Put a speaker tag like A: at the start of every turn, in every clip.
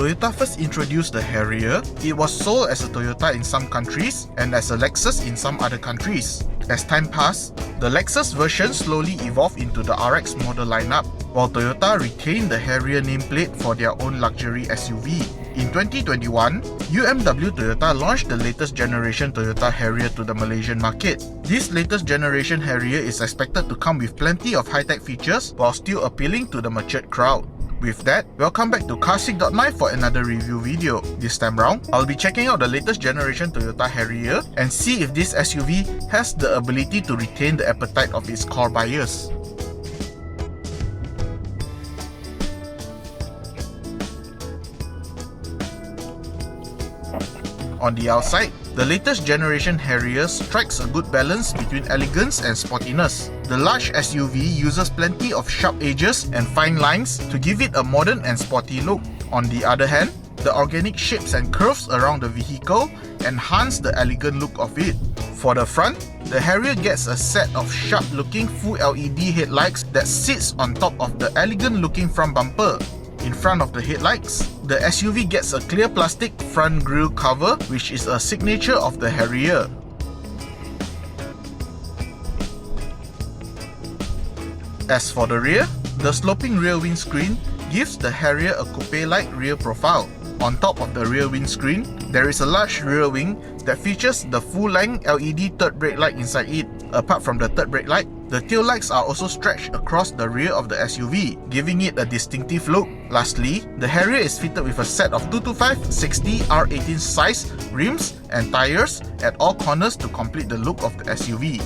A: Toyota first introduced the Harrier, it was sold as a Toyota in some countries and as a Lexus in some other countries. As time passed, the Lexus version slowly evolved into the RX model lineup, while Toyota retained the Harrier nameplate for their own luxury SUV. In 2021, UMW Toyota launched the latest generation Toyota Harrier to the Malaysian market. This latest generation Harrier is expected to come with plenty of high-tech features while still appealing to the matured crowd. With that, welcome back to Carsick.my for another review video. This time round, I'll be checking out the latest generation Toyota Harrier and see if this SUV has the ability to retain the appetite of its core buyers. On the outside, the latest generation Harrier strikes a good balance between elegance and sportiness. The large SUV uses plenty of sharp edges and fine lines to give it a modern and sporty look. On the other hand, the organic shapes and curves around the vehicle enhance the elegant look of it. For the front, the Harrier gets a set of sharp-looking full LED headlights that sits on top of the elegant-looking front bumper. In front of the headlights, the SUV gets a clear plastic front grille cover, which is a signature of the Harrier. As for the rear, the sloping rear windscreen gives the Harrier a coupe-like rear profile. On top of the rear windscreen, there is a large rear wing that features the full-length LED third brake light inside it. Apart from the third brake light, the tail lights are also stretched across the rear of the SUV, giving it a distinctive look. Lastly, the Harrier is fitted with a set of 225/60 R18 size rims and tires at all corners to complete the look of the SUV.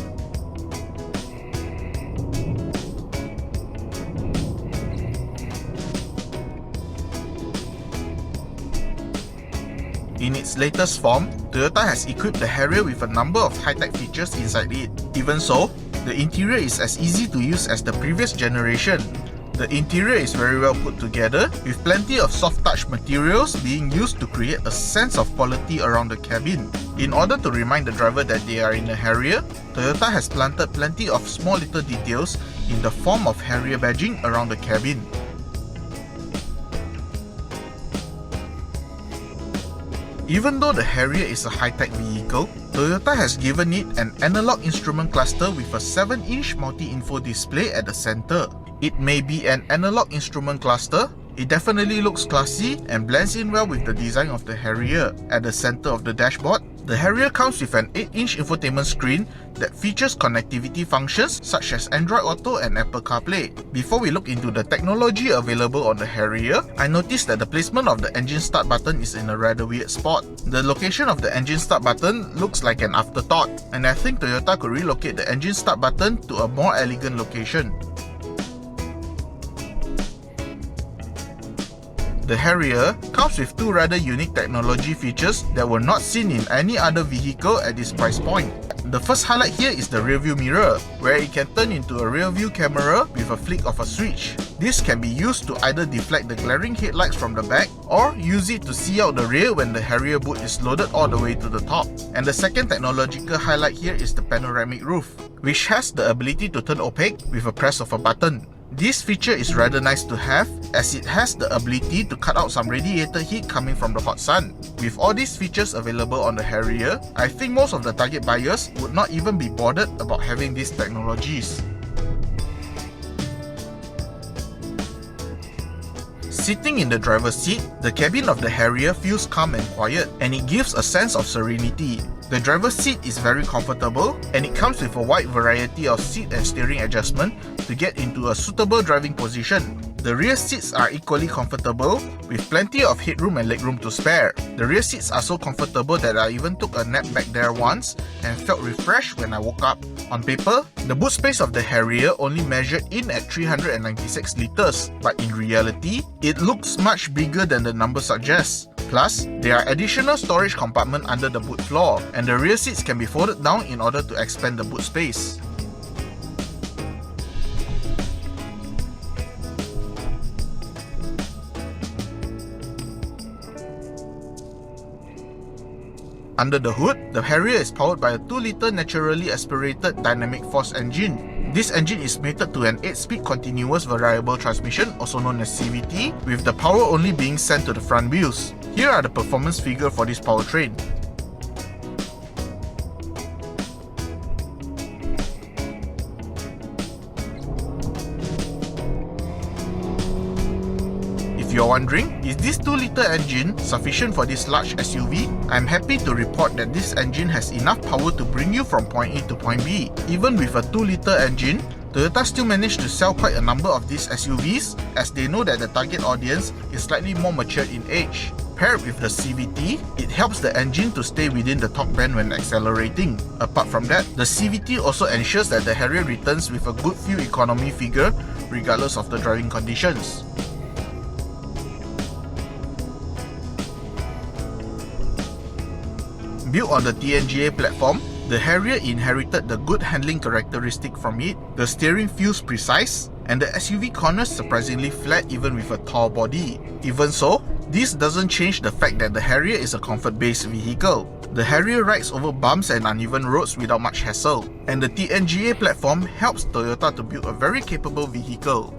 A: In its latest form, Toyota has equipped the Harrier with a number of high-tech features inside it. Even so, the interior is as easy to use as the previous generation. The interior is very well put together, with plenty of soft-touch materials being used to create a sense of quality around the cabin. In order to remind the driver that they are in a Harrier, Toyota has planted plenty of small little details in the form of Harrier badging around the cabin. Even though the Harrier is a high-tech vehicle, Toyota has given it an analog instrument cluster with a 7-inch multi-info display at the center. It may be an analog instrument cluster, it definitely looks classy and blends in well with the design of the Harrier. At the center of the dashboard, the Harrier comes with an 8-inch infotainment screen that features connectivity functions such as Android Auto and Apple CarPlay. Before we look into the technology available on the Harrier, I noticed that the placement of the engine start button is in a rather weird spot. The location of the engine start button looks like an afterthought, and I think Toyota could relocate the engine start button to a more elegant location. The Harrier comes with two rather unique technology features that were not seen in any other vehicle at this price point. The first highlight here is the rearview mirror, where it can turn into a rearview camera with a flick of a switch. This can be used to either deflect the glaring headlights from the back or use it to see out the rear when the Harrier boot is loaded all the way to the top. And the second technological highlight here is the panoramic roof, which has the ability to turn opaque with a press of a button. This feature is rather nice to have as it has the ability to cut out some radiator heat coming from the hot sun. With all these features available on the Harrier, I think most of the target buyers would not even be bothered about having these technologies. Sitting in the driver's seat, the cabin of the Harrier feels calm and quiet, and it gives a sense of serenity. The driver's seat is very comfortable, and it comes with a wide variety of seat and steering adjustment to get into a suitable driving position. The rear seats are equally comfortable, with plenty of headroom and legroom to spare. The rear seats are so comfortable that I even took a nap back there once and felt refreshed when I woke up. On paper, the boot space of the Harrier only measured in at 396 liters, but in reality, it looks much bigger than the number suggests. Plus, there are additional storage compartments under the boot floor, and the rear seats can be folded down in order to expand the boot space. Under the hood, the Harrier is powered by a 2-liter naturally aspirated dynamic force engine. This engine is mated to an 8-speed continuous variable transmission, also known as CVT, with the power only being sent to the front wheels. Here are the performance figures for this powertrain. If you're wondering, is this 2-liter engine sufficient for this large SUV? I'm happy to report that this engine has enough power to bring you from point A to point B. Even with a 2-liter engine, Toyota still managed to sell quite a number of these SUVs, as they know that the target audience is slightly more mature in age. Paired with the CVT, it helps the engine to stay within the torque band when accelerating. Apart from that, the CVT also ensures that the Harrier returns with a good fuel economy figure regardless of the driving conditions. Built on the TNGA platform, the Harrier inherited the good handling characteristic from it. The steering feels precise, and the SUV corners surprisingly flat even with a tall body. Even so, this doesn't change the fact that the Harrier is a comfort-based vehicle. The Harrier rides over bumps and uneven roads without much hassle, and the TNGA platform helps Toyota to build a very capable vehicle.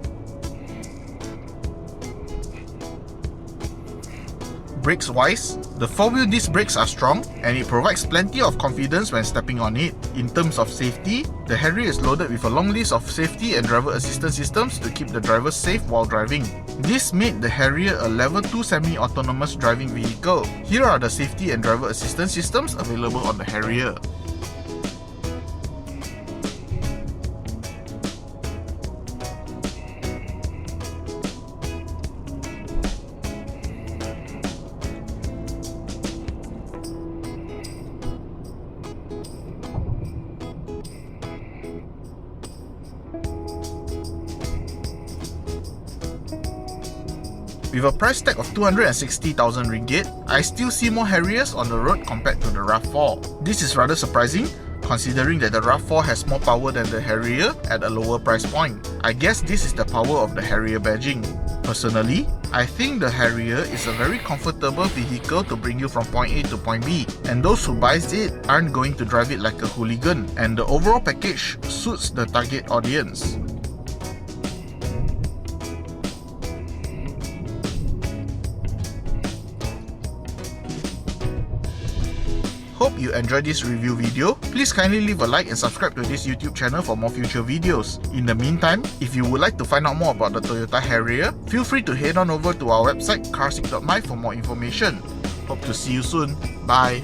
A: Brakes-wise, the 4-wheel disc brakes are strong and it provides plenty of confidence when stepping on it. In terms of safety, the Harrier is loaded with a long list of safety and driver assistance systems to keep the driver safe while driving. This made the Harrier a level 2 semi-autonomous driving vehicle. Here are the safety and driver assistance systems available on the Harrier. With a price tag of 260,000 ringgit, I still see more Harriers on the road compared to the RAV4. This is rather surprising, considering that the RAV4 has more power than the Harrier at a lower price point. I guess this is the power of the Harrier badging. Personally, I think the Harrier is a very comfortable vehicle to bring you from point A to point B, and those who buys it aren't going to drive it like a hooligan, and the overall package suits the target audience. Hope you enjoyed this review video. Please kindly leave a like and subscribe to this YouTube channel for more future videos. In the meantime, if you would like to find out more about the Toyota Harrier, feel free to head on over to our website carsick.my for more information. Hope to see you soon. Bye.